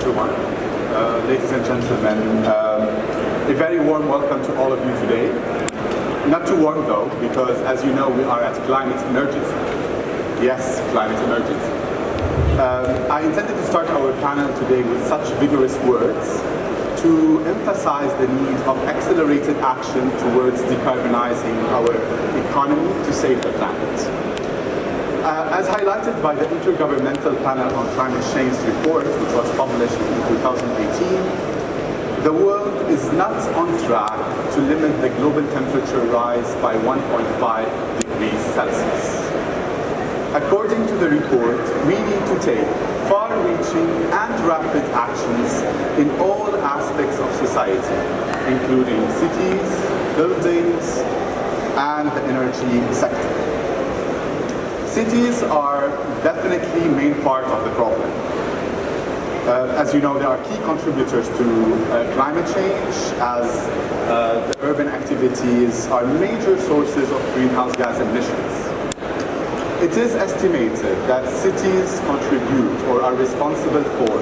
everyone. Ladies and gentlemen, a very warm welcome to all of you today. Not too warm though, because as you know, we are at climate emergency. Yes, climate emergency. I intended to start our panel today with such vigorous words to emphasize the need of accelerated action towards decarbonizing our economy to save the planet. As highlighted by the Intergovernmental Panel on Climate Change report, which was published in 2018, the world is not on track to limit the global temperature rise by 1.5 degrees Celsius. According to the report, we need to take far-reaching and rapid actions in all aspects of society, including cities, buildings, and the energy sector. Cities are definitely main part of the problem. As you know, they are key contributors to climate change, as the urban activities are major sources of greenhouse gas emissions. It is estimated that cities contribute or are responsible for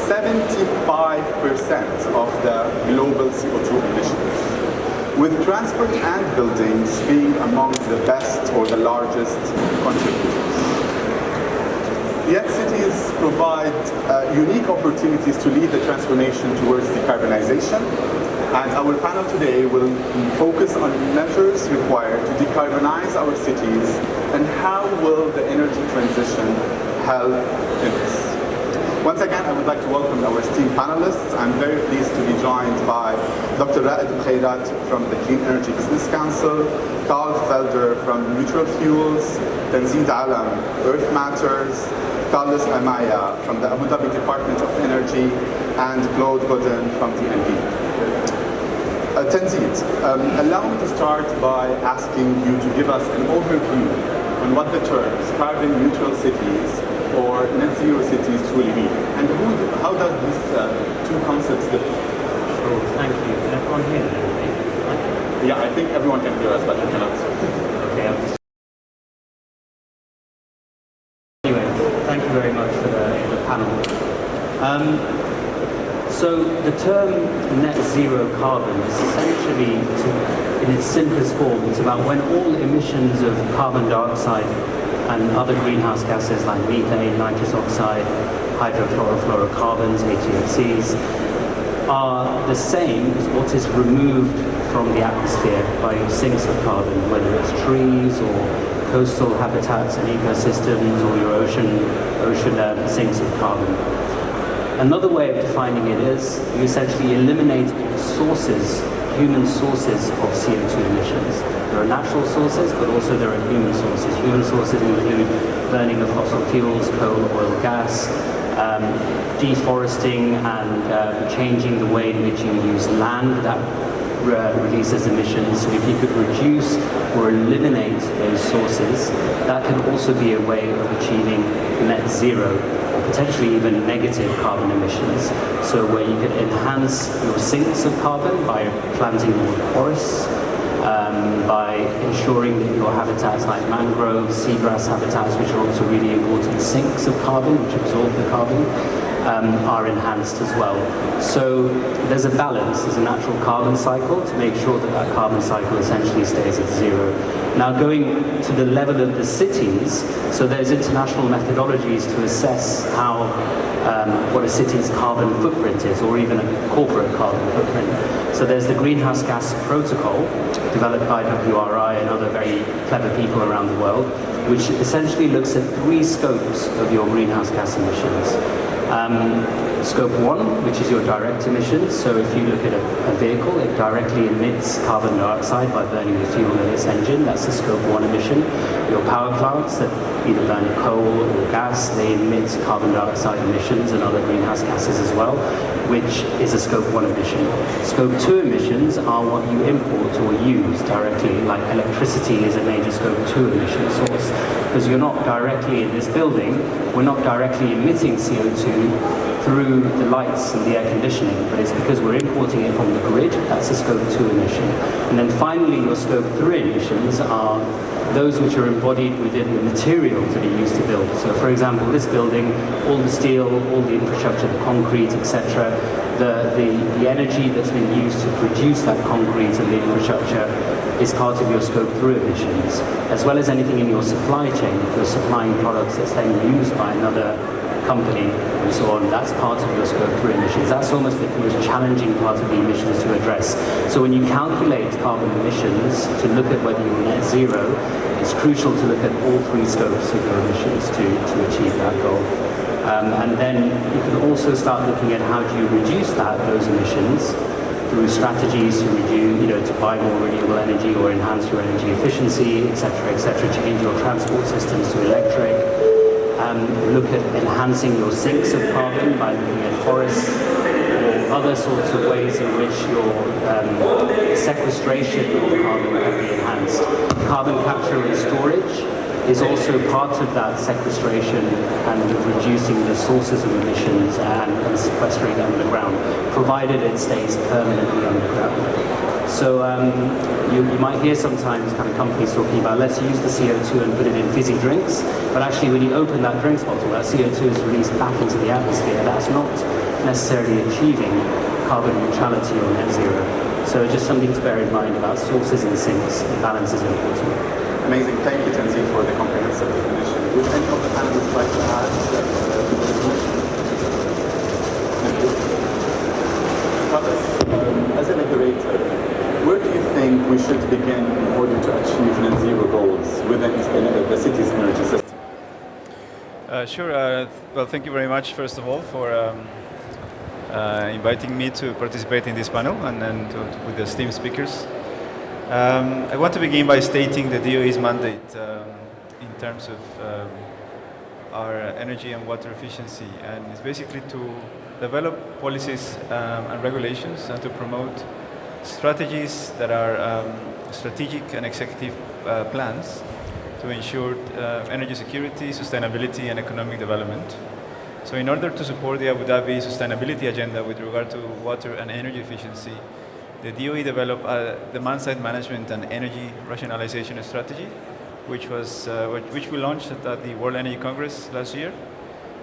75% of the global CO2 emissions, with transport and buildings being among the best or the largest contributors. Yet cities provide unique opportunities to lead the transformation towards decarbonization, and our panel today will focus on measures required to decarbonize our cities and how will the energy transition help in this. Once again, I would like to welcome our esteemed panelists. I'm very pleased to be joined by Dr. Raed Al-Khairat from the Clean Energy Business Council, Karl Feilder from Neutral Fuels, Tanzid Alam, Earth Matters, Carlos Amaya from the Abu Dhabi Department of Energy, and Claude Godin from DNV. Tanzid, allow me to start by asking you to give us an overview on what the terms carbon neutral cities or net zero cities truly mean, and how does these two concepts differ? Sure, thank you. Can everyone hear me? Yeah, I think everyone can hear us, but you cannot. Okay. Anyway, thank you very much for the panel. So the term net zero carbon is essentially, in its simplest form, it's about when all emissions of carbon dioxide and other greenhouse gases like methane, nitrous oxide, hydrochlorofluorocarbons, HFCs, are the same as what is removed from the atmosphere by your sinks of carbon, whether it's trees or coastal habitats and ecosystems or your ocean sinks of carbon. Another way of defining it is you essentially eliminate sources, human sources of CO2 emissions. There are natural sources, but also there are human sources. Human sources include burning of fossil fuels, coal, oil, gas, deforesting and changing the way in which you use land that releases emissions. So if you could reduce or eliminate those sources, that can also be a way of achieving net zero, or potentially even negative carbon emissions. So where you could enhance your sinks of carbon by planting more forests, by ensuring that your habitats like mangroves, seagrass habitats, which are also really important sinks of carbon, which absorb the carbon, are enhanced as well. So there's a balance, there's a natural carbon cycle to make sure that that carbon cycle essentially stays at zero. Now going to the level of the cities, so there's international methodologies to assess how what a city's carbon footprint is, or even a corporate carbon footprint. So there's the Greenhouse Gas Protocol, developed by WRI and other very clever people around the world, which essentially looks at 3 scopes of your greenhouse gas emissions. Scope 1, which is your direct emissions. So if you look at a vehicle, it directly emits carbon dioxide by burning the fuel in its engine. That's the Scope 1 emission. Your power plants that either burn coal or gas, they emit carbon dioxide emissions and other greenhouse gases as well, which is a Scope 1 emission. Scope 2 emissions are what you import or use directly, like electricity is a major Scope 2 emission source, because you're not directly in this building, we're not directly emitting CO2 through the lights and the air conditioning, but it's because we're importing it from the grid. That's a Scope 2 emission. And then finally, your Scope 3 emissions are those which are embodied within the materials that are used to build. So for example, this building, all the steel, all the infrastructure, the concrete, etc., the energy that's been used to produce that concrete and the infrastructure is part of your Scope 3 emissions, as well as anything in your supply chain. If you're supplying products that's then used by another company and so on, that's part of your Scope 3 emissions. That's almost the most challenging part of the emissions to address. So when you calculate carbon emissions to look at whether you're net zero, it's crucial to look at all three scopes of your emissions to achieve that goal. And then you can also start looking at how do you reduce those emissions through strategies to reduce, to buy more renewable energy or enhance your energy efficiency, etc., change your transport systems to electric. Look at enhancing your sinks of carbon by looking at forests or other sorts of ways in which your sequestration of carbon can be enhanced. Carbon capture and storage is also part of that sequestration and reducing the sources of emissions and sequestering it underground, provided it stays permanently underground. So you might hear sometimes kind of companies talking about let's use the CO2 and put it in fizzy drinks, but actually when you open that drinks bottle, that CO2 is released back into the atmosphere. That's not necessarily achieving carbon neutrality or net zero. So just something to bear in mind about sources and sinks. Balance is important. Amazing. Thank you, Tanzi, for the comprehensive definition. Would any of the panelists like to add to the definition? Thank you. As an iterator, where do you think we should begin in order to achieve net zero goals within the city's energy system? Sure. Well, thank you very much, first of all, for inviting me to participate in this panel and with the esteemed speakers. I want to begin by stating the DOE's mandate in terms of our energy and water efficiency, and it's basically to develop policies and regulations and to promote strategies that are strategic and executive plans to ensure energy security, sustainability, and economic development. So in order to support the Abu Dhabi sustainability agenda with regard to water and energy efficiency, the DOE developed a demand-side management and energy rationalization strategy, which we launched at the World Energy Congress last year,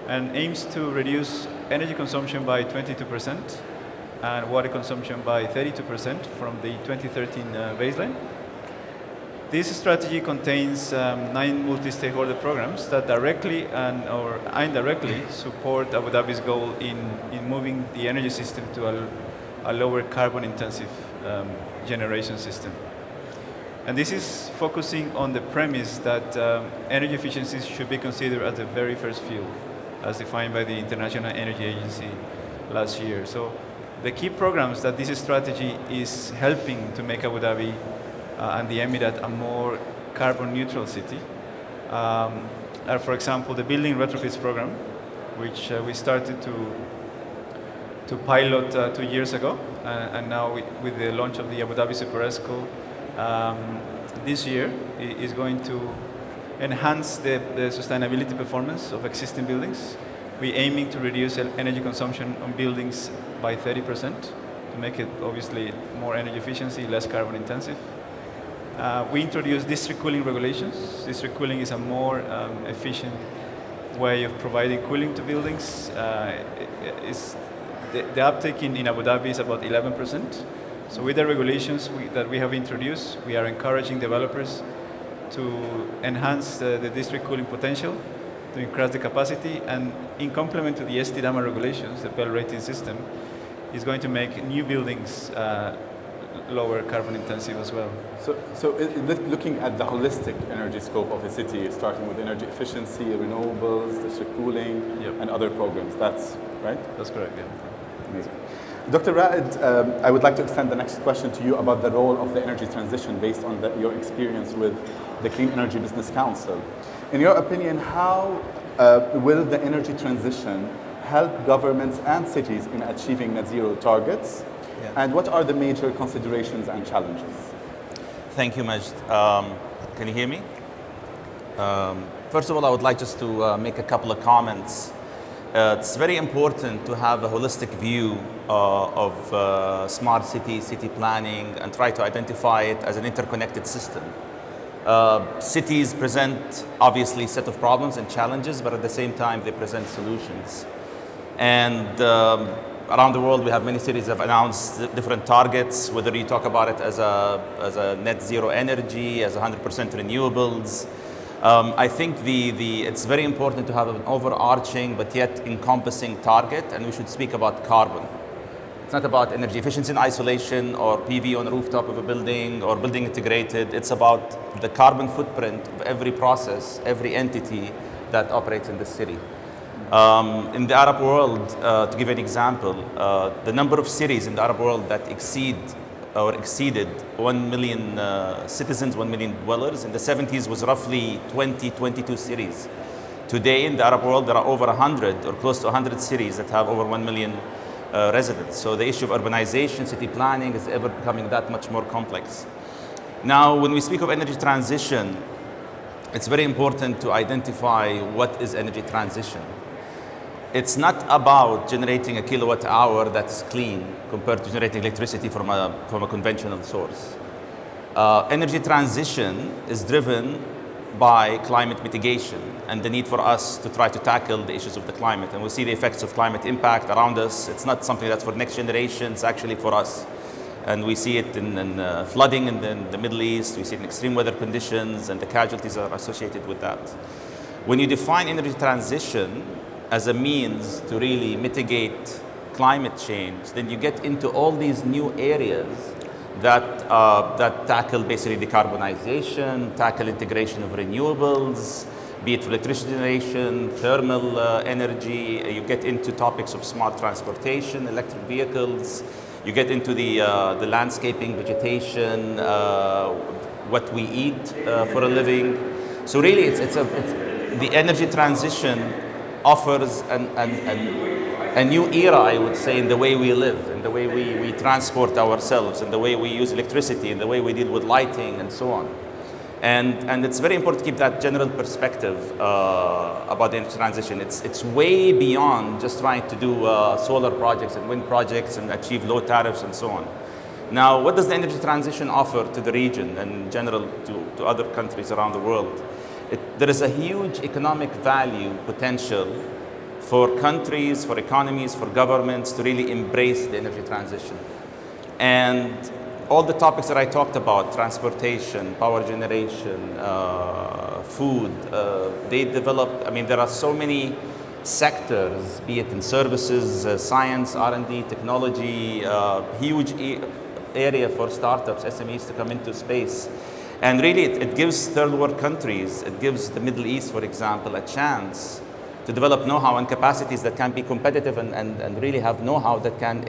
and aims to reduce energy consumption by 22% and water consumption by 32% from the 2013 baseline. This strategy contains 9 multi-stakeholder programs that directly or indirectly support Abu Dhabi's goal in moving the energy system to a lower carbon-intensive generation system. And this is focusing on the premise that energy efficiency should be considered as the very first fuel, as defined by the International Energy Agency last year. So the key programs that this strategy is helping to make Abu Dhabi and the Emirate a more carbon neutral city are, for example, the building retrofits program, which we started to pilot 2 years ago, and now with the launch of the Abu Dhabi Super ESCO this year is going to enhance the sustainability performance of existing buildings. We're aiming to reduce energy consumption on buildings by 30% to make it obviously more energy efficiency, less carbon intensive. We introduced district cooling regulations. District cooling is a more efficient way of providing cooling to buildings. The uptake in Abu Dhabi is about 11%. So with the regulations that we have introduced, we are encouraging developers to enhance the district cooling potential, to increase the capacity, and in complement to the STDAMA regulations, the Bell rating system, is going to make new buildings lower carbon intensive as well. So looking at the holistic energy scope of the city, starting with energy efficiency, renewables, district cooling, yep, and other programs, that's right? That's correct, yeah. Amazing. Dr. Raed, I would like to extend the next question to you about the role of the energy transition based on your experience with the Clean Energy Business Council. In your opinion, how will the energy transition help governments and cities in achieving net zero targets? Yeah. And what are the major considerations and challenges? Thank you, Majd. Can you hear me? First of all, I would like just to make a couple of comments. It's very important to have a holistic view of smart city planning and try to identify it as an interconnected system. Cities present obviously a set of problems and challenges, but at the same time they present solutions. And around the world we have many cities that have announced different targets, whether you talk about it as a net zero energy, as 100% renewables. I think it's very important to have an overarching but yet encompassing target, and we should speak about carbon. It's not about energy efficiency in isolation or PV on the rooftop of a building or building integrated. It's about the carbon footprint of every process, every entity that operates in the city. In the Arab world, to give an example, the number of cities in the Arab world that exceeded 1 million citizens, 1 million dwellers, in the 70s was roughly 22 cities. Today in the Arab world, there are over 100 or close to 100 cities that have over 1 million residents. So the issue of urbanization, city planning is ever becoming that much more complex. Now, when we speak of energy transition, it's very important to identify what is energy transition. It's not about generating a kilowatt hour that's clean compared to generating electricity from a conventional source. Energy transition is driven by climate mitigation and the need for us to try to tackle the issues of the climate. And we see the effects of climate impact around us. It's not something that's for next generation, it's actually for us. And we see it in flooding in the Middle East, we see it in extreme weather conditions, and the casualties that are associated with that. When you define energy transition as a means to really mitigate climate change, then you get into all these new areas that tackle basically decarbonization, tackle integration of renewables, be it electricity generation, thermal energy. You get into topics of smart transportation, electric vehicles. You get into the landscaping, vegetation, what we eat for a living. So really, it's the energy transition offers a new era, I would say, in the way we live, in the way we transport ourselves, in the way we use electricity, in the way we deal with lighting, and so on. And it's very important to keep that general perspective about the energy transition. It's way beyond just trying to do solar projects and wind projects and achieve low tariffs and so on. Now, what does the energy transition offer to the region and in general to other countries around the world? There is a huge economic value potential for countries, for economies, for governments to really embrace the energy transition. And all the topics that I talked about, transportation, power generation, food, they develop, there are so many sectors, be it in services, science, R&D, technology, huge area for startups, SMEs to come into space. And really, it gives third world countries, it gives the Middle East, for example, a chance to develop know-how and capacities that can be competitive and really have know-how that can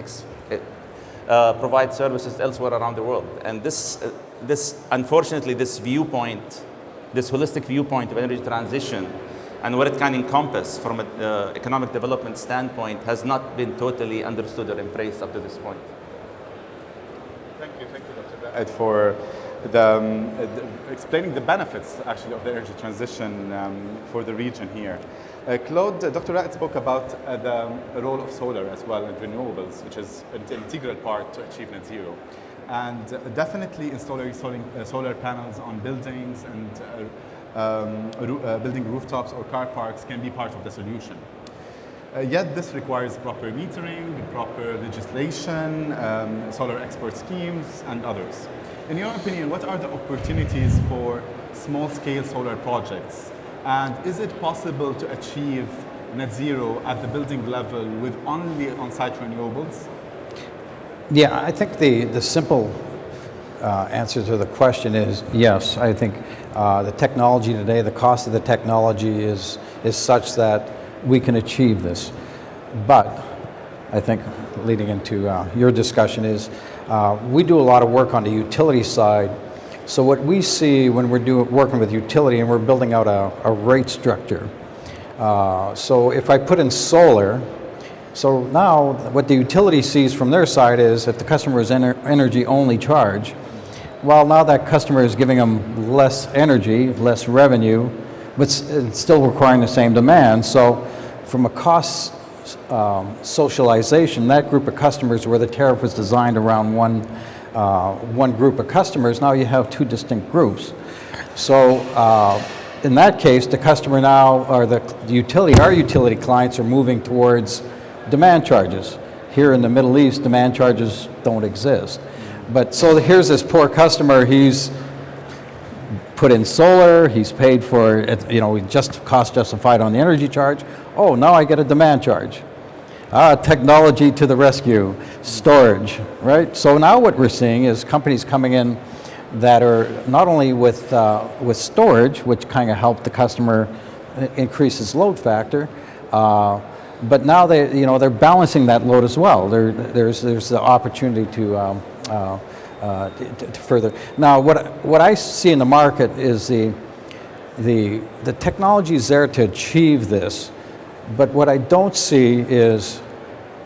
provide services elsewhere around the world. And unfortunately, this viewpoint, this holistic viewpoint of energy transition and what it can encompass from an economic development standpoint has not been totally understood or embraced up to this point. Thank you, Dr. Raed, for explaining the benefits actually of the energy transition for the region here. Claude, Dr. Raed spoke about the role of solar as well and renewables, which is an integral part to achieve net zero. And definitely installing solar panels on buildings and building rooftops or car parks can be part of the solution. Yet this requires proper metering, proper legislation, solar export schemes, and others. In your opinion, what are the opportunities for small-scale solar projects? And is it possible to achieve net zero at the building level with only on-site renewables? Yeah, I think the simple answer to the question is yes. I think the technology today, the cost of the technology is such that we can achieve this. But I think leading into your discussion is we do a lot of work on the utility side. So what we see when we're working with utility and we're building out a rate structure. So if I put in solar, so now what the utility sees from their side is if the customer is energy only charge, well, now that customer is giving them less energy, less revenue, but it's still requiring the same demand. So from a cost socialization, that group of customers where the tariff was designed around one group of customers, now you have two distinct groups. So in that case, the customer now, or the utility, our utility clients are moving towards demand charges. Here in the Middle East, demand charges don't exist. But so here's this poor customer, he's put in solar, he's paid for it, you know, just cost justified on the energy charge. Oh, now I get a demand charge. Technology to the rescue, storage, right? So now what we're seeing is companies coming in that are not only with storage, which kind of help the customer increase its load factor, but now they're balancing that load as well. There's the opportunity to further. Now, what I see in the market is the technology is there to achieve this, but what I don't see is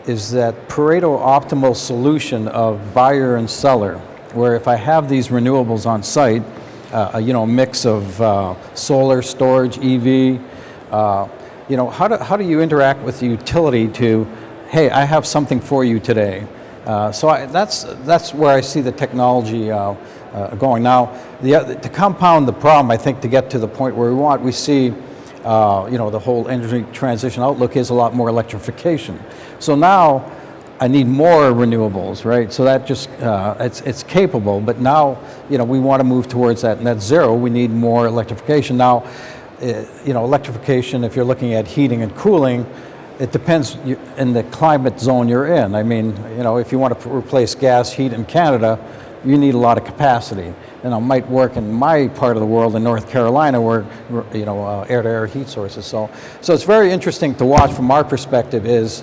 that Pareto optimal solution of buyer and seller, where if I have these renewables on site, a mix of solar, storage, EV, how do you interact with the utility to, hey, I have something for you today. That's where I see the technology going. Now, to compound the problem, I think to get to the point where we see, the whole energy transition outlook is a lot more electrification. So now I need more renewables, right? So that just, it's capable, but now, we want to move towards that net zero. We need more electrification. Now, electrification, if you're looking at heating and cooling, it depends in the climate zone you're in. I mean, if you want to replace gas heat in Canada, you need a lot of capacity. And it might work in my part of the world in North Carolina where, air-to-air heat sources. So it's very interesting to watch from our perspective is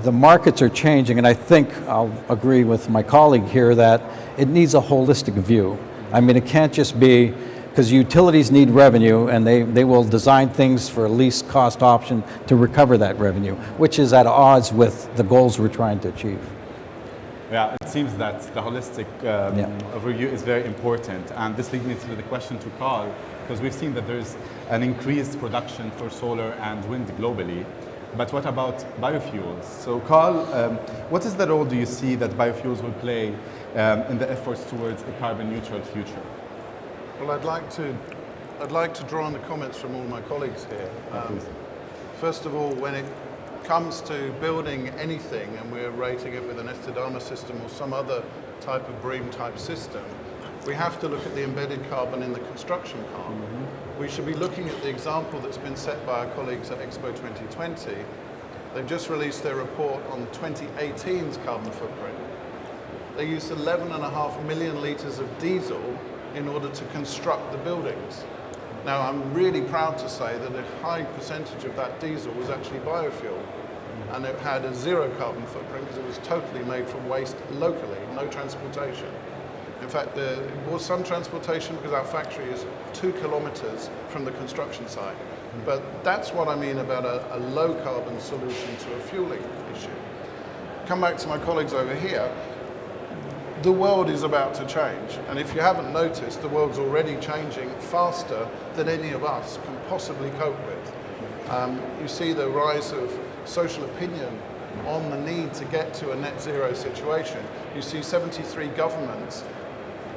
the markets are changing, and I think I'll agree with my colleague here that it needs a holistic view. I mean, it can't just be, because utilities need revenue, and they will design things for a least cost option to recover that revenue, which is at odds with the goals we're trying to achieve. Yeah, it seems that the holistic overview is very important. And this leads me to the question to Karl, because we've seen that there's an increased production for solar and wind globally. But what about biofuels? So Karl, what is the role do you see that biofuels will play in the efforts towards a carbon neutral future? Well, I'd like to draw on the comments from all my colleagues here. First of all, when it comes to building anything and we're rating it with an Estidana system or some other type of BREEAM type system, we have to look at the embedded carbon in the construction part. We should be looking at the example that's been set by our colleagues at Expo 2020. They've just released their report on 2018's carbon footprint. They used 11.5 million litres of diesel in order to construct the buildings. Now, I'm really proud to say that a high percentage of that diesel was actually biofuel, and it had a zero carbon footprint because it was totally made from waste locally, no transportation. In fact, there was some transportation because our factory is 2 kilometers from the construction site. But that's what I mean about a low carbon solution to a fueling issue. Come back to my colleagues over here. The world is about to change, and if you haven't noticed, the world's already changing faster than any of us can possibly cope with. You see the rise of social opinion on the need to get to a net zero situation. You see 73 governments,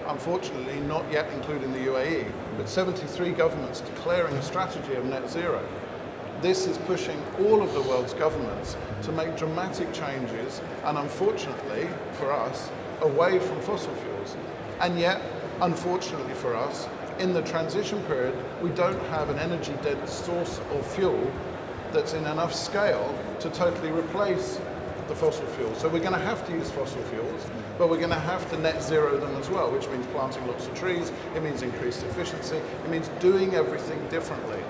unfortunately not yet including the UAE, but 73 governments declaring a strategy of net zero. This is pushing all of the world's governments to make dramatic changes, and unfortunately for us, away from fossil fuels. And yet, unfortunately for us, in the transition period, we don't have an energy-dense source of fuel that's in enough scale to totally replace the fossil fuels. So we're going to have to use fossil fuels, but we're going to have to net zero them as well, which means planting lots of trees, it means increased efficiency, it means doing everything differently.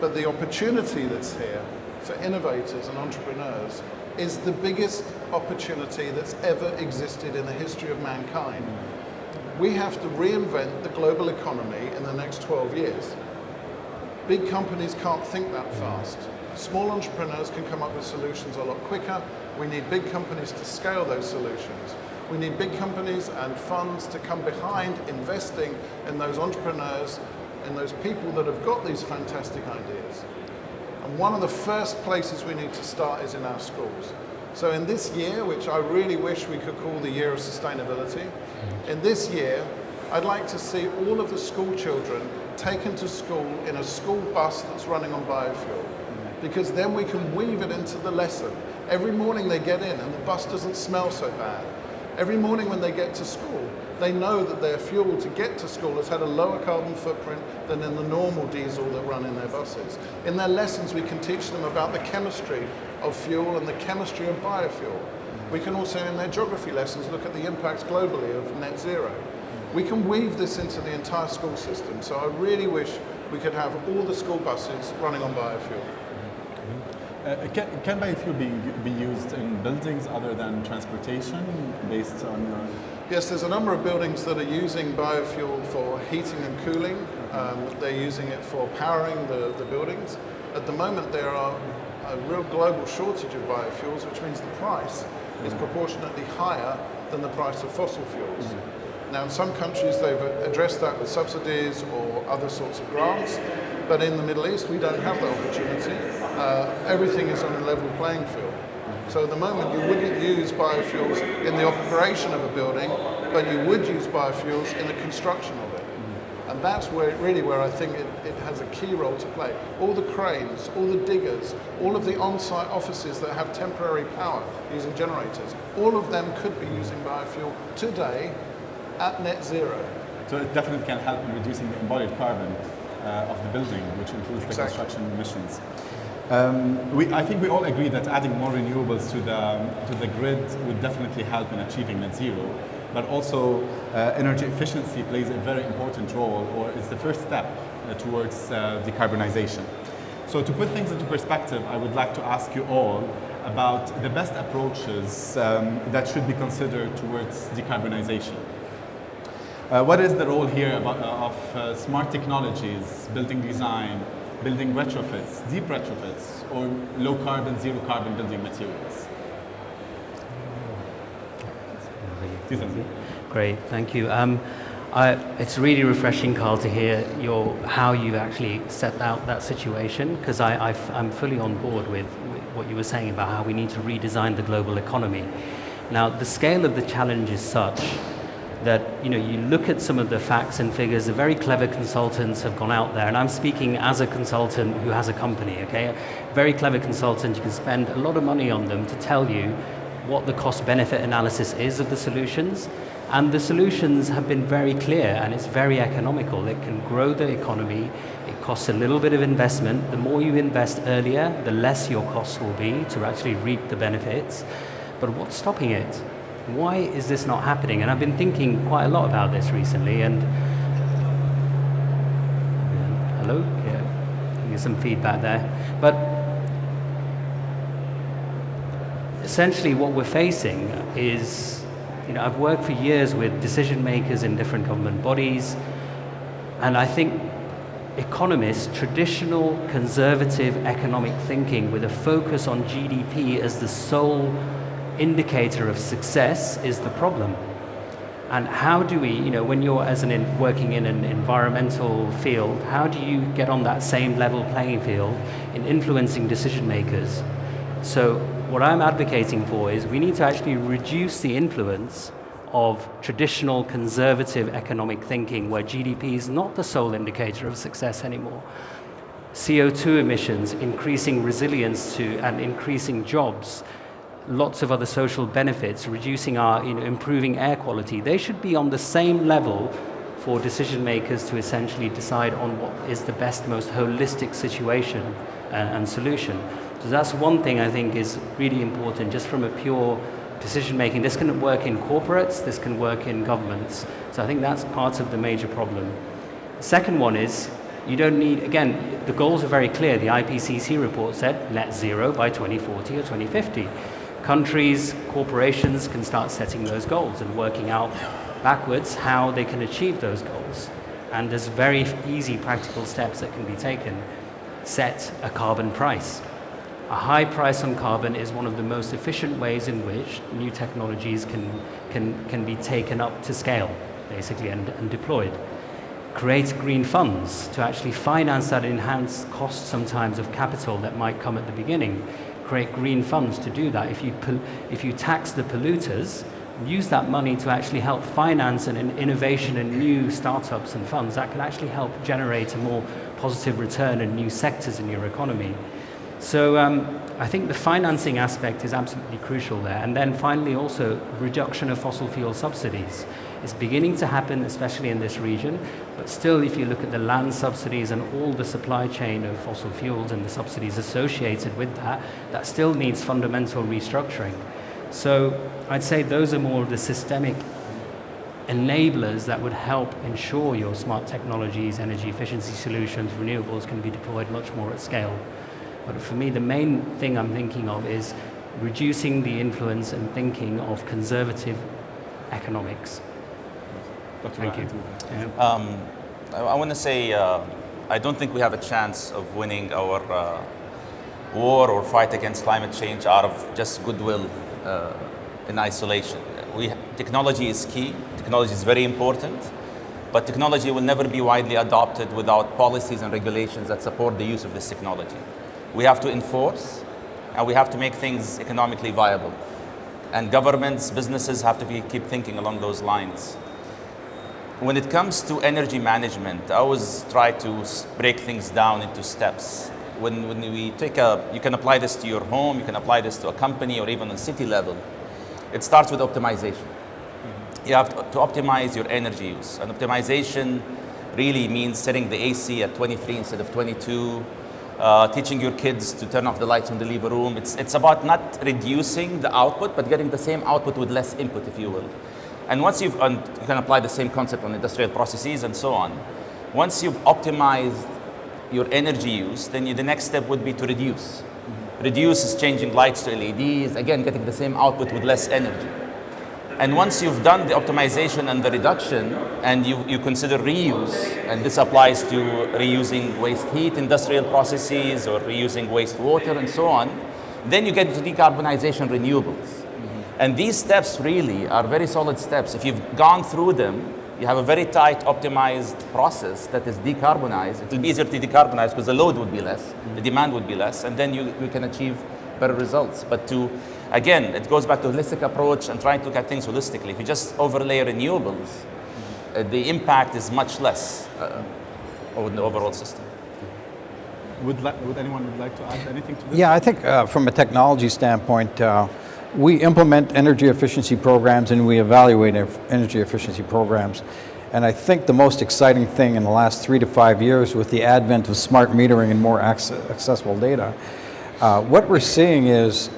But the opportunity that's here for innovators and entrepreneurs is the biggest opportunity that's ever existed in the history of mankind. We have to reinvent the global economy in the next 12 years. Big companies can't think that fast. Small entrepreneurs can come up with solutions a lot quicker. We need big companies to scale those solutions. We need big companies and funds to come behind investing in those entrepreneurs and those people that have got these fantastic ideas. And one of the first places we need to start is in our schools. So in this year, which I really wish we could call the year of sustainability, in this year, I'd like to see all of the school children taken to school in a school bus that's running on biofuel, because then we can weave it into the lesson. Every morning they get in and the bus doesn't smell so bad. Every morning when they get to school, they know that their fuel to get to school has had a lower carbon footprint than in the normal diesel that run in their buses. In their lessons, we can teach them about the chemistry of fuel and the chemistry of biofuel. We can also, in their geography lessons, look at the impacts globally of net zero. We can weave this into the entire school system. So I really wish we could have all the school buses running on biofuel. Can biofuel be used in buildings other than transportation based on your... Yes, there's a number of buildings that are using biofuel for heating and cooling. They're using it for powering the buildings. At the moment, there are a real global shortage of biofuels, which means the price is proportionately higher than the price of fossil fuels. Now, in some countries, they've addressed that with subsidies or other sorts of grants, but in the Middle East, we don't have the opportunity. Everything is on a level playing field. So at the moment, you wouldn't use biofuels in the operation of a building, but you would use biofuels in the construction of it. And that's where I think it has a key role to play. All the cranes, all the diggers, all of the on-site offices that have temporary power using generators, all of them could be using biofuel today at net zero. So it definitely can help in reducing the embodied carbon of the building, which includes the construction emissions. I think we all agree that adding more renewables to the grid would definitely help in achieving net zero, but also energy efficiency plays a very important role, or is the first step towards decarbonization. So to put things into perspective, I would like to ask you all about the best approaches that should be considered towards decarbonization. What is the role here of smart technologies, building design, building retrofits, deep retrofits, or low carbon, zero carbon building materials? Great, thank you. It's really refreshing, Karl, to hear how you actually set out that situation, because I'm fully on board with what you were saying about how we need to redesign the global economy. Now, the scale of the challenge is such that you look at some of the facts and figures. The very clever consultants have gone out there, and I'm speaking as a consultant who has a company, okay? Very clever consultant, you can spend a lot of money on them to tell you what the cost-benefit analysis is of the solutions, and the solutions have been very clear, and it's very economical. It can grow the economy, it costs a little bit of investment. The more you invest earlier, the less your costs will be to actually reap the benefits. But what's stopping it? Why is this not happening? And I've been thinking quite a lot about this recently, and hello? Yeah, give some feedback there. But essentially what we're facing is, I've worked for years with decision makers in different government bodies, and I think economists, traditional conservative economic thinking with a focus on GDP as the sole indicator of success is the problem. And how do we, when you're working in an environmental field, how do you get on that same level playing field in influencing decision makers? So what I'm advocating for is we need to actually reduce the influence of traditional conservative economic thinking, where GDP is not the sole indicator of success anymore. CO2 emissions, increasing resilience and increasing jobs, lots of other social benefits, reducing improving air quality. They should be on the same level for decision makers to essentially decide on what is the best, most holistic situation and solution. So that's one thing I think is really important, just from a pure decision making. This can work in corporates, this can work in governments. So I think that's part of the major problem. The second one is, you don't need, again, the goals are very clear. The IPCC report said net zero by 2040 or 2050. Countries, corporations can start setting those goals and working out backwards how they can achieve those goals. And there's very easy practical steps that can be taken. Set a carbon price. A high price on carbon is one of the most efficient ways in which new technologies can be taken up to scale, basically, and deployed. Create green funds to actually finance that enhanced cost sometimes of capital that might come at the beginning. Create green funds to do that. If you tax the polluters use that money to actually help finance and innovation and new startups and funds that can actually help generate a more positive return in new sectors in your economy. So I think the financing aspect is absolutely crucial there. And then finally also reduction of fossil fuel subsidies. It's beginning to happen, especially in this region, but still if you look at the land subsidies and all the supply chain of fossil fuels and the subsidies associated with that, that still needs fundamental restructuring. So I'd say those are more of the systemic enablers that would help ensure your smart technologies, energy efficiency solutions, renewables can be deployed much more at scale. But for me, the main thing I'm thinking of is reducing the influence and thinking of conservative economics. Thank you. Yeah. I want to say, I don't think we have a chance of winning our war or fight against climate change out of just goodwill in isolation. Technology is key, technology is very important, but technology will never be widely adopted without policies and regulations that support the use of this technology. We have to enforce, and we have to make things economically viable. And governments, businesses have to keep thinking along those lines. When it comes to energy management, I always try to break things down into steps. When we you can apply this to your home, you can apply this to a company or even on city level. It starts with optimization. You have to optimize your energy use. And optimization really means setting the AC at 23 instead of 22, teaching your kids to turn off the lights in the living room. It's about not reducing the output, but getting the same output with less input, if you will. And once you can apply the same concept on industrial processes and so on. Once you've optimized your energy use, then the next step would be to reduce. Reduce is changing lights to LEDs, again, getting the same output with less energy. And once you've done the optimization and the reduction, and you consider reuse, and this applies to reusing waste heat, industrial processes, or reusing wastewater and so on, then you get to decarbonization renewables. And these steps really are very solid steps. If you've gone through them, you have a very tight, optimized process that is decarbonized. It will be easier to decarbonize because the load would be less, the demand would be less, and then you can achieve better results. But again, it goes back to a holistic approach and trying to look at things holistically. If you just overlay renewables, the impact is much less on the overall system. Would anyone like to add anything to this? Yeah, I think from a technology standpoint, we implement energy efficiency programs and we evaluate energy efficiency programs. And I think the most exciting thing in the last 3 to 5 years with the advent of smart metering and more accessible data, what we're seeing is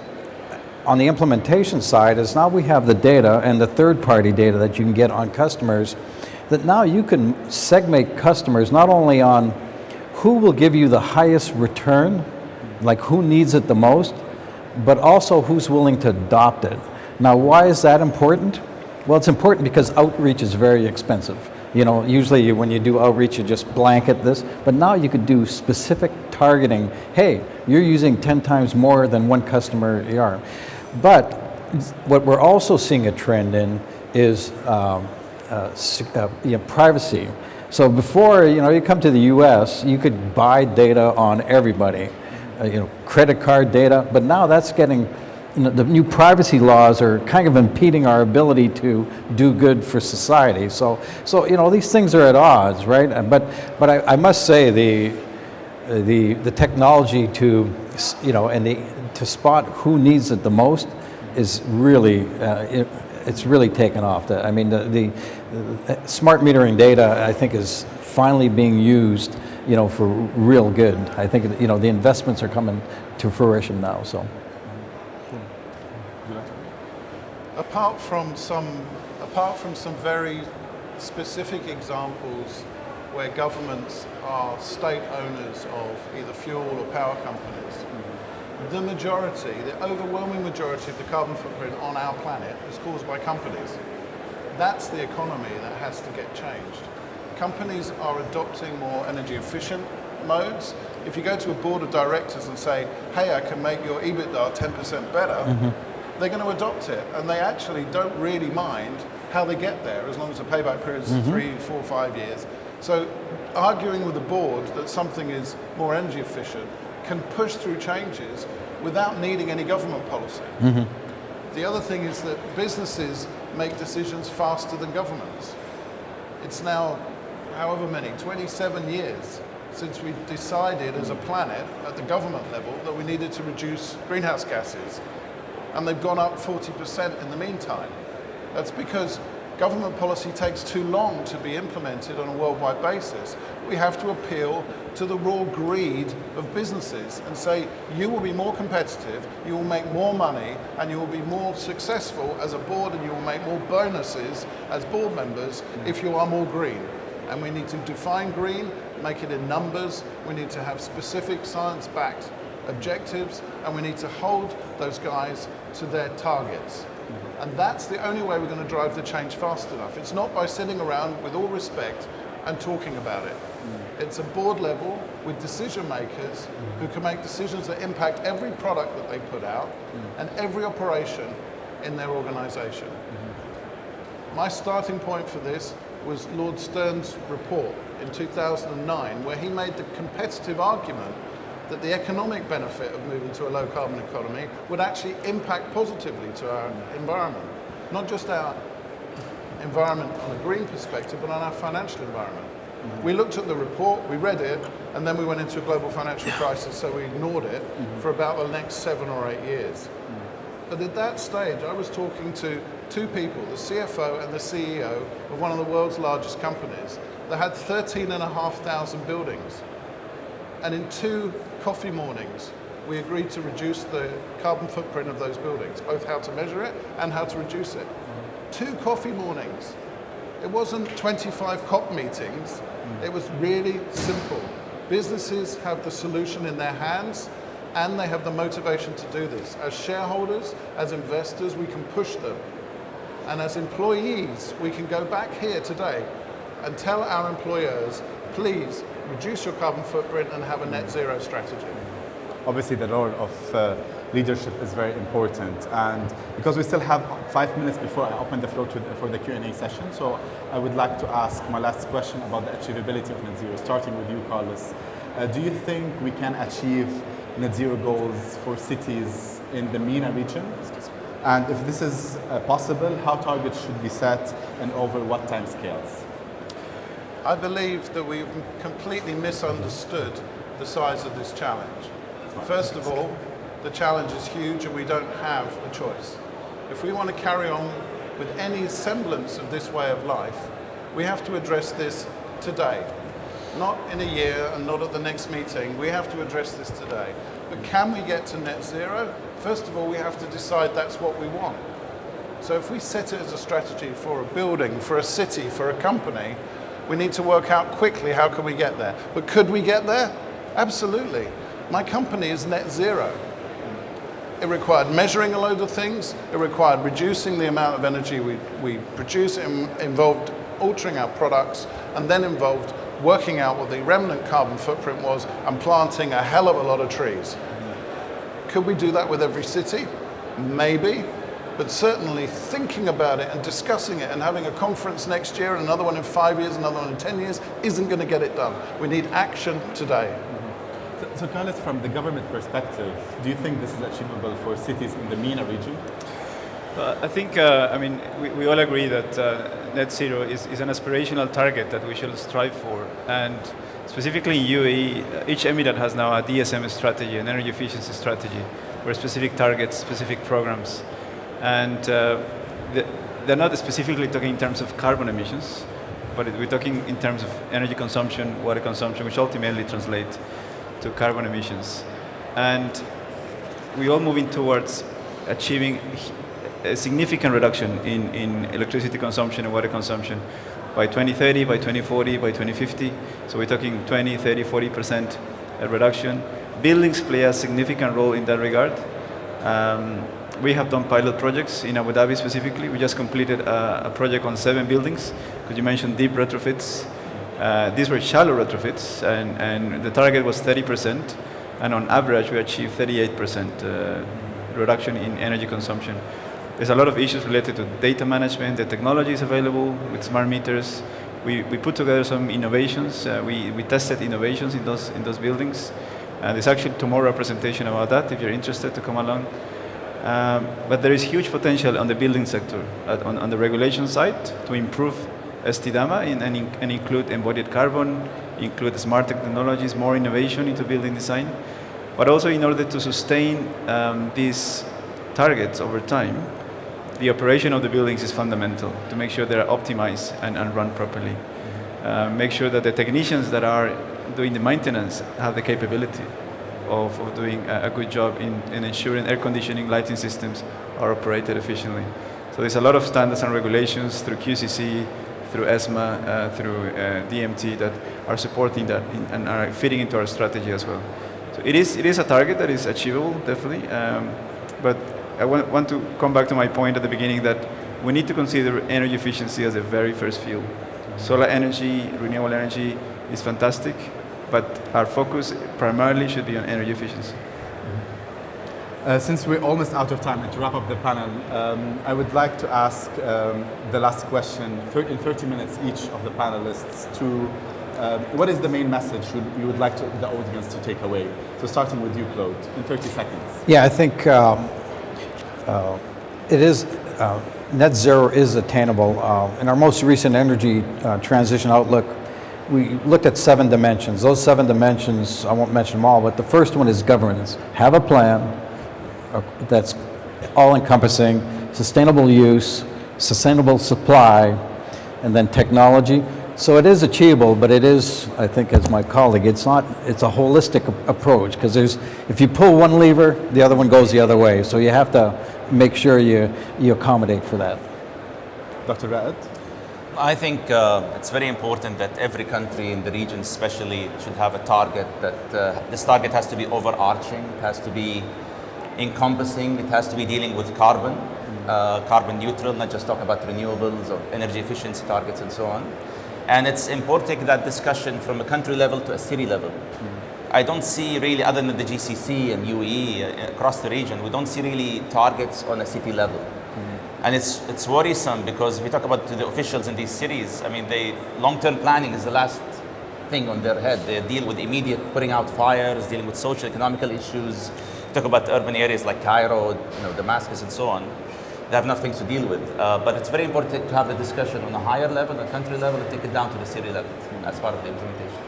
on the implementation side is now we have the data and the third-party data that you can get on customers, that now you can segment customers not only on who will give you the highest return, like who needs it the most, but also who's willing to adopt it. Now, why is that important? Well, it's important because outreach is very expensive. You know, usually when you do outreach, you just blanket this, but now you could do specific targeting. Hey, you're using 10 times more than one customer you are. But what we're also seeing a trend in is privacy. So before, you come to the US, you could buy data on everybody. Credit card data, but now that's getting, the new privacy laws are kind of impeding our ability to do good for society. So these things are at odds, right? But I must say the technology to, to spot who needs it the most is really, it's really taken off. I mean, the smart metering data, I think, is finally being used for real good. I think, the investments are coming to fruition now, so. Apart from some very specific examples where governments are state owners of either fuel or power companies, the overwhelming majority of the carbon footprint on our planet is caused by companies. That's the economy that has to get changed. Companies are adopting more energy efficient modes. If you go to a board of directors and say, hey, I can make your EBITDA 10% better, they're going to adopt it. And they actually don't really mind how they get there, as long as the payback period is 3, 4, 5 years. So arguing with the board that something is more energy efficient can push through changes without needing any government policy. The other thing is that businesses make decisions faster than governments. It's now, however many, 27 years since we decided as a planet at the government level that we needed to reduce greenhouse gases. And they've gone up 40% in the meantime. That's because government policy takes too long to be implemented on a worldwide basis. We have to appeal to the raw greed of businesses and say, you will be more competitive, you will make more money, and you will be more successful as a board, and you will make more bonuses as board members if you are more green. And we need to define green, make it in numbers, we need to have specific science-backed objectives, and we need to hold those guys to their targets. And that's the only way we're going to drive the change fast enough. It's not by sitting around, with all respect, and talking about it. It's a board level with decision makers who can make decisions that impact every product that they put out and every operation in their organization. My starting point for this was Lord Stern's report in 2009, where he made the competitive argument that the economic benefit of moving to a low carbon economy would actually impact positively to our environment. Not just our environment on a green perspective, but on our financial environment. We looked at the report, we read it, and then we went into a global financial crisis, so we ignored it for about the next 7 or 8 years. But at that stage, I was talking to two people, the CFO and the CEO of one of the world's largest companies that had 13,500 buildings. And in 2 coffee mornings, we agreed to reduce the carbon footprint of those buildings, both how to measure it and how to reduce it. 2 coffee mornings. It wasn't 25 COP meetings. It was really simple. Businesses have the solution in their hands, and they have the motivation to do this. As shareholders, as investors, we can push them. And as employees, we can go back here today and tell our employers, please reduce your carbon footprint and have a net zero strategy. Obviously, the role of leadership is very important, and because we still have 5 minutes before I open the floor for the Q&A session, so I would like to ask my last question about the achievability of net zero, starting with you, Carlos. Do you think we can achieve net zero goals for cities in the MENA region? And if this is possible, how targets should be set and over what time scales? I believe that we've completely misunderstood the size of this challenge. First of all, the challenge is huge and we don't have a choice. If we want to carry on with any semblance of this way of life, we have to address this today. Not in a year and not at the next meeting. We have to address this today. But can we get to net zero? First of all, we have to decide that's what we want. So if we set it as a strategy for a building, for a city, for a company, we need to work out quickly how can we get there. But could we get there? Absolutely. My company is net zero. It required measuring a load of things. It required reducing the amount of energy we produce. It involved altering our products, and then involved working out what the remnant carbon footprint was and planting a hell of a lot of trees. Could we do that with every city? Maybe. But certainly thinking about it and discussing it and having a conference next year, and another one in 5 years, another one in 10 years, isn't going to get it done. We need action today. So Carlos, from the government perspective, do you think this is achievable for cities in the MENA region? I think, we all agree that net zero is an aspirational target that we should strive for. And specifically in UAE, each emirate has now a DSM strategy, an energy efficiency strategy, where specific targets, specific programs. And they're not specifically talking in terms of carbon emissions, but we're talking in terms of energy consumption, water consumption, which ultimately translate to carbon emissions. And we're all moving towards achieving a significant reduction in electricity consumption and water consumption by 2030, by 2040, by 2050. So we're talking 20, 30, 40% reduction. Buildings play a significant role in that regard. We have done pilot projects in Abu Dhabi specifically. We just completed a project on 7 buildings, because you mentioned deep retrofits. These were shallow retrofits, and the target was 30%, and on average we achieved 38% reduction in energy consumption. There's a lot of issues related to data management. The technology is available with smart meters. We put together some innovations. We tested innovations in those buildings. There's actually tomorrow a presentation about that if you're interested to come along. But there is huge potential on the building sector, on the regulation side, to improve STDAMA and include embodied carbon, include smart technologies, more innovation into building design, but also in order to sustain these targets over time, the operation of the buildings is fundamental to make sure they're optimized and run properly. Make sure that the technicians that are doing the maintenance have the capability of doing a good job in ensuring air conditioning, lighting systems are operated efficiently. So there's a lot of standards and regulations through QCC, through ESMA, through DMT that are supporting that and are fitting into our strategy as well. So it is a target that is achievable, definitely. But I want to come back to my point at the beginning that we need to consider energy efficiency as the very first field. Solar energy, renewable energy is fantastic, but our focus primarily should be on energy efficiency. Since we're almost out of time, and to wrap up the panel, I would like to ask the last question in 30 minutes each of the panelists to what is the main message you would like the audience to take away? So starting with you, Claude, in 30 seconds. Yeah, I think it is, net zero is attainable. In our most recent energy transition outlook, we looked at 7 dimensions. Those 7 dimensions, I won't mention them all, but the first one is governance. Have a plan that's all-encompassing, sustainable use, sustainable supply, and then technology. So it is achievable, but it is, I think, as my colleague, it's a holistic approach, because if you pull one lever, the other one goes the other way. So you have to make sure you accommodate for that. Dr. Raed? I think it's very important that every country in the region especially should have a target that this target has to be overarching, it has to be encompassing, it has to be dealing with carbon, carbon neutral, not just talk about renewables or energy efficiency targets and so on. And it's important to take that discussion from a country level to a city level. I don't see really, other than the GCC and UAE across the region, we don't see really targets on a city level. And it's worrisome because we talk about the officials in these cities. I mean, long-term planning is the last thing on their head. They deal with immediate putting out fires, dealing with social, economical issues. Talk about urban areas like Cairo, Damascus, and so on. They have nothing to deal with. But it's very important to have the discussion on a higher level, a country level, and take it down to the city level as part of the implementation.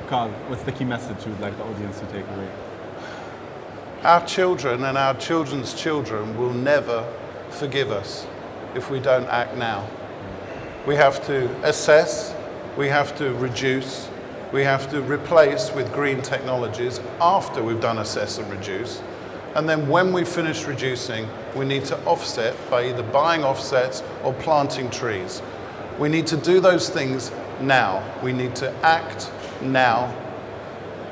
Karl, what's the key message you would like the audience to take away? Our children and our children's children will never forgive us if we don't act now. We have to assess, we have to reduce, we have to replace with green technologies after we've done assess and reduce. And then when we finish reducing, we need to offset by either buying offsets or planting trees. We need to do those things now. We need to act now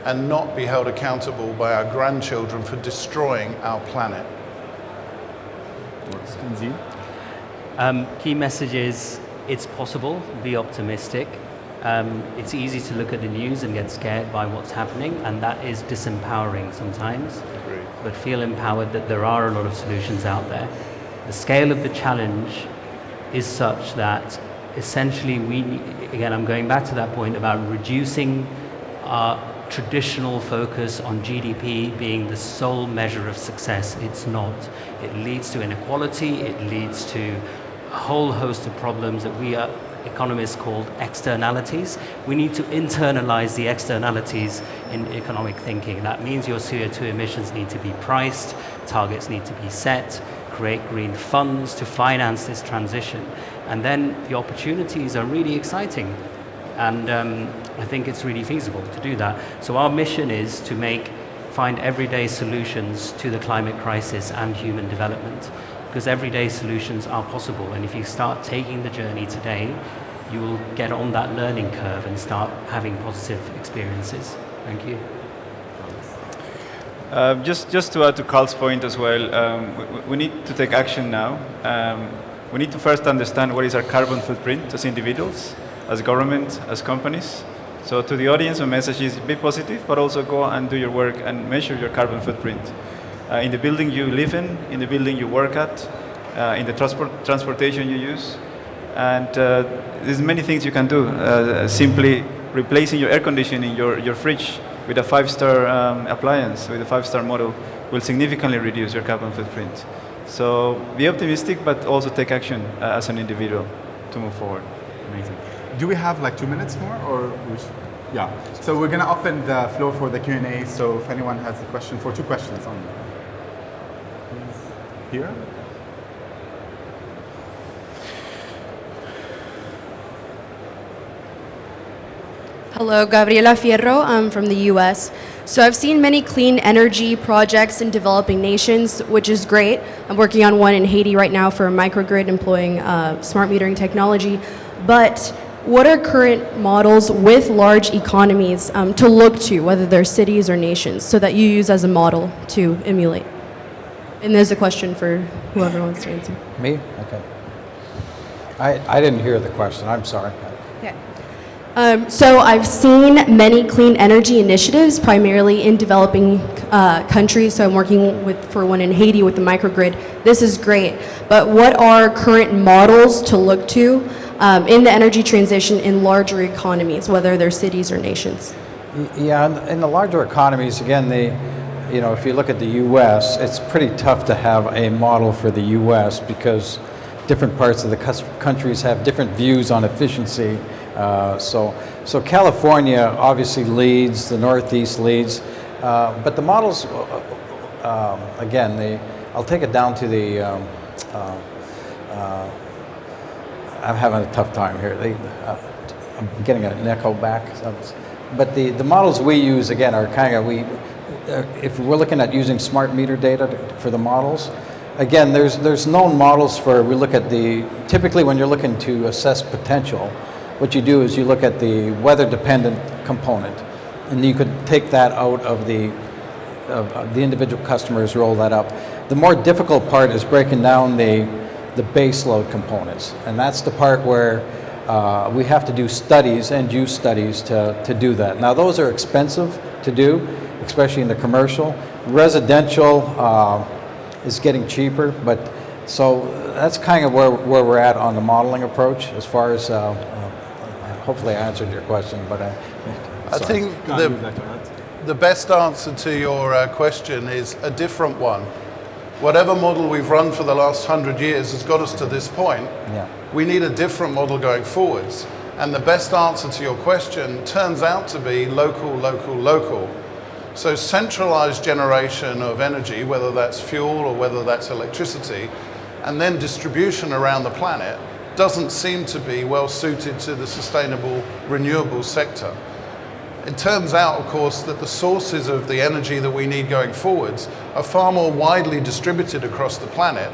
and not be held accountable by our grandchildren for destroying our planet. Key message is it's possible, be optimistic. It's easy to look at the news and get scared by what's happening, and that is disempowering sometimes. Agreed. But feel empowered that there are a lot of solutions out there. The scale of the challenge is such that essentially again, I'm going back to that point about reducing our traditional focus on GDP being the sole measure of success. It's not. It leads to inequality, it leads to a whole host of problems that we economists called externalities. We need to internalize the externalities in economic thinking. That means your CO2 emissions need to be priced, targets need to be set, create green funds to finance this transition. And then the opportunities are really exciting. And I think it's really feasible to do that. So our mission is to find everyday solutions to the climate crisis and human development, because everyday solutions are possible. And if you start taking the journey today, you will get on that learning curve and start having positive experiences. Thank you. Just to add to Karl's point as well, we need to take action now. We need to first understand what is our carbon footprint as individuals, as government, as companies. So to the audience, my message is be positive, but also go and do your work and measure your carbon footprint. In the building you live in the building you work at, in the transportation you use. And there's many things you can do. Simply replacing your air conditioning, your fridge with a 5-star appliance, with a 5-star model, will significantly reduce your carbon footprint. So be optimistic, but also take action as an individual to move forward. Amazing. Do we have like 2 minutes more, or yeah? So we're gonna open the floor for the Q&A. So if anyone has a question, for 2 questions only. Here. Hello, Gabriela Fierro. I'm from the US. So I've seen many clean energy projects in developing nations, which is great. I'm working on one in Haiti right now for a microgrid employing smart metering technology. But what are current models with large economies to look to, whether they're cities or nations, so that you use as a model to emulate? And there's a question for whoever wants to answer. Me? Okay. I didn't hear the question. I'm sorry. Okay. So I've seen many clean energy initiatives, primarily in developing countries. So I'm working for one in Haiti with the microgrid. This is great. But what are current models to look to in the energy transition in larger economies, whether they're cities or nations? Yeah, in the larger economies, again, if you look at the U.S., it's pretty tough to have a model for the U.S. because different parts of the countries have different views on efficiency. So California obviously leads, the Northeast leads, but the models, again, I'll take it down to the, I'm having a tough time here. I'm getting an echo back. But the models we use, again, are kind of, if we're looking at using smart meter data for the models, again, there's known models we look at typically when you're looking to assess potential, what you do is you look at the weather-dependent component, and you could take that out of the individual customers, roll that up. The more difficult part is breaking down the base load components, and that's the part where we have to do studies, end-use studies, to do that. Now, those are expensive to do, especially in the commercial. Residential is getting cheaper, but so that's kind of where we're at on the modeling approach as far as, hopefully I answered your question, but I think the best answer to your question is a different one. Whatever model we've run for the last 100 years has got us to this point. Yeah. We need a different model going forwards. And the best answer to your question turns out to be local, local, local. So centralized generation of energy, whether that's fuel or whether that's electricity, and then distribution around the planet, doesn't seem to be well suited to the sustainable renewable sector. It turns out, of course, that the sources of the energy that we need going forwards are far more widely distributed across the planet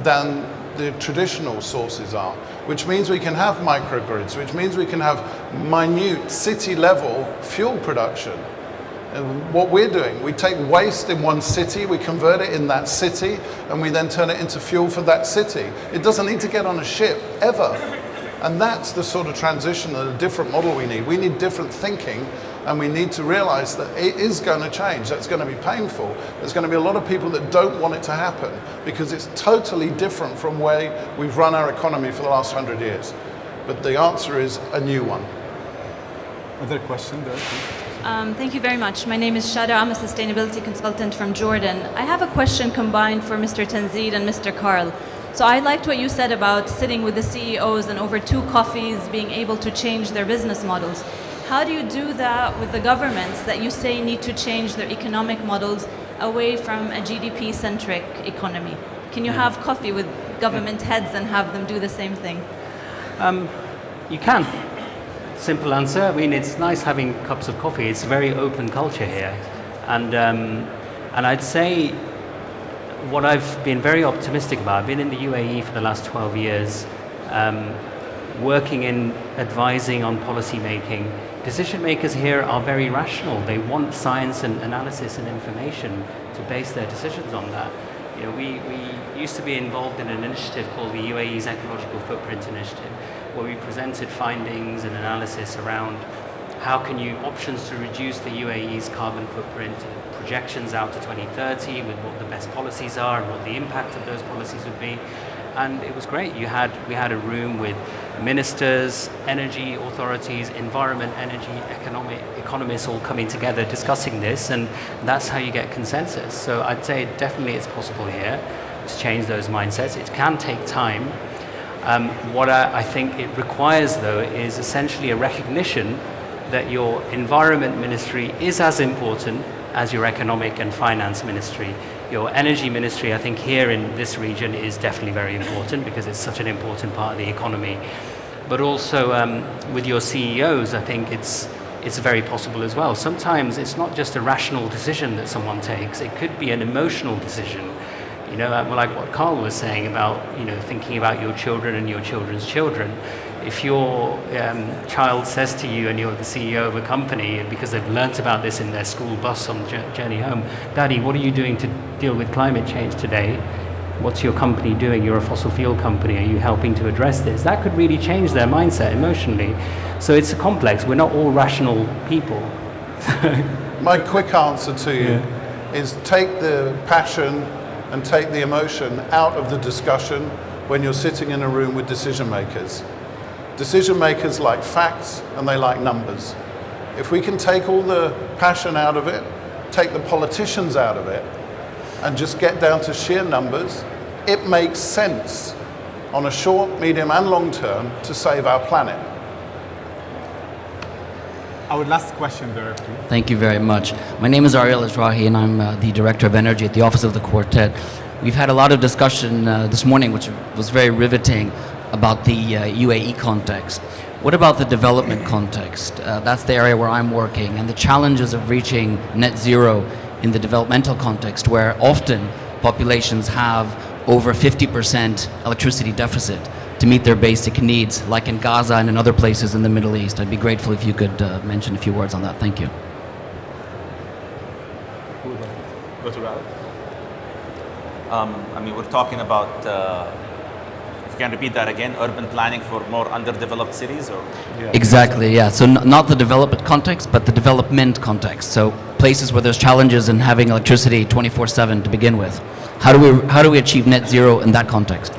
than the traditional sources are, which means we can have microgrids, which means we can have minute city-level fuel production. And what we're doing, we take waste in one city, we convert it in that city, and we then turn it into fuel for that city. It doesn't need to get on a ship, ever. And that's the sort of transition and a different model we need. We need different thinking, and we need to realize that it is going to change. That's going to be painful. There's going to be a lot of people that don't want it to happen because it's totally different from the way we've run our economy for the last 100 years. But the answer is a new one. Other question there? Thank you very much. My name is Shada. I'm a sustainability consultant from Jordan. I have a question combined for Mr. Tanzid and Mr. Karl. So I liked what you said about sitting with the CEOs and over 2 coffees being able to change their business models. How do you do that with the governments that you say need to change their economic models away from a GDP-centric economy? Can you have coffee with government heads and have them do the same thing? You can. Simple answer. I mean, it's nice having cups of coffee. It's a very open culture here. And I'd say what I've been very optimistic about, I've been in the UAE for the last 12 years, working in advising on policy making. Decision makers here are very rational. They want science and analysis and information to base their decisions on that. You know, we used to be involved in an initiative called the UAE's Ecological Footprint Initiative, where we presented findings and analysis around how can you options to reduce the UAE's carbon footprint, projections out to 2030 with what the best policies are and what the impact of those policies would be. And it was great. We had a room with ministers, energy authorities, environment, energy, economists all coming together discussing this, and that's how you get consensus. So I'd say definitely it's possible here to change those mindsets. It can take time. What I think it requires, though, is essentially a recognition that your environment ministry is as important as your economic and finance ministry. Your energy ministry, I think here in this region, is definitely very important because it's such an important part of the economy. But also with your CEOs, I think it's very possible as well. Sometimes it's not just a rational decision that someone takes, it could be an emotional decision. You know, like what Karl was saying about, you know, thinking about your children and your children's children. If your child says to you, and you're the CEO of a company, because they've learnt about this in their school bus on the journey home, Daddy, what are you doing to deal with climate change today? What's your company doing? You're a fossil fuel company. Are you helping to address this? That could really change their mindset emotionally. So it's complex. We're not all rational people. My quick answer to you is take the passion and take the emotion out of the discussion when you're sitting in a room with decision makers. Decision makers like facts and they like numbers. If we can take all the passion out of it, take the politicians out of it, and just get down to sheer numbers, it makes sense on a short, medium and long term to save our planet. Our last question there, please. Thank you very much. My name is Ariel Ezrahi, and I'm the Director of Energy at the Office of the Quartet. We've had a lot of discussion this morning, which was very riveting, about the UAE context. What about the development context? That's the area where I'm working, and the challenges of reaching net zero in the developmental context, where often populations have over 50% electricity deficit to meet their basic needs, like in Gaza and in other places in the Middle East. I'd be grateful if you could mention a few words on that. Thank you. Go to Ralph. I mean, we're talking about, if you can repeat that again, urban planning for more underdeveloped cities, or? Yeah. Exactly, yeah. So not the development context, but the development context. So places where there's challenges in having electricity 24/7 to begin with. How do we achieve net zero in that context?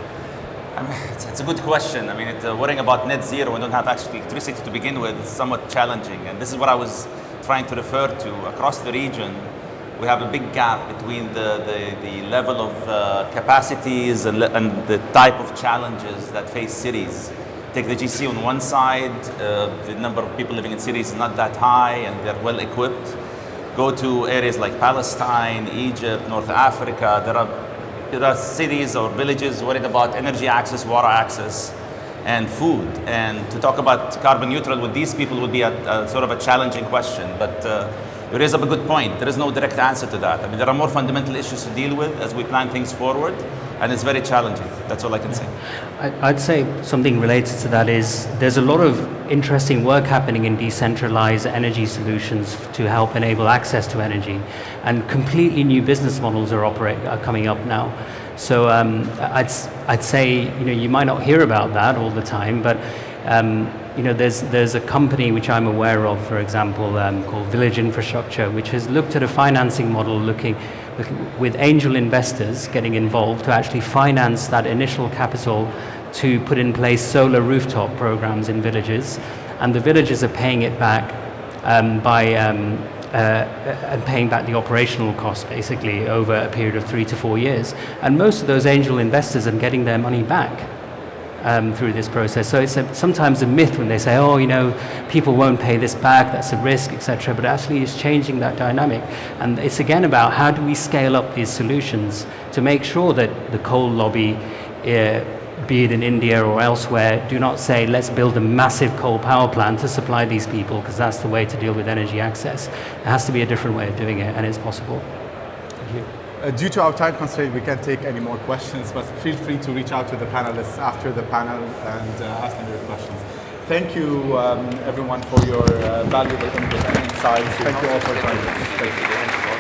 I mean, it's a good question. I mean, worrying about net zero and don't have actually electricity to begin with is somewhat challenging. And this is what I was trying to refer to. Across the region, we have a big gap between the level of capacities and the type of challenges that face cities. Take the GC on one side, the number of people living in cities is not that high and they're well equipped. Go to areas like Palestine, Egypt, North Africa, there are cities or villages worried about energy access, water access, and food. And to talk about carbon neutral with these people would be a sort of a challenging question. But you raise up a good point. There is no direct answer to that. I mean, there are more fundamental issues to deal with as we plan things forward, and it's very challenging. That's all I can say. I'd say something related to that is there's a lot of interesting work happening in decentralized energy solutions to help enable access to energy, and completely new business models are coming up now. So I'd say, you know, you might not hear about that all the time, but you know, there's a company which I'm aware of, for example, called Village Infrastructure, which has looked at a financing model looking with angel investors getting involved to actually finance that initial capital to put in place solar rooftop programs in villages, and the villages are paying it back and paying back the operational cost basically over a period of 3 to 4 years. And most of those angel investors are getting their money back through this process. So it's sometimes a myth when they say, oh, you know, people won't pay this back, that's a risk, etc. But actually it's changing that dynamic. And it's again about how do we scale up these solutions to make sure that the coal lobby, be it in India or elsewhere, do not say, let's build a massive coal power plant to supply these people, because that's the way to deal with energy access. It has to be a different way of doing it, and it's possible. Thank you. Due to our time constraint, we can't take any more questions, but feel free to reach out to the panelists after the panel and ask them your questions. Thank you, everyone, for your valuable input and insights. Thank you all for joining us. Thank you.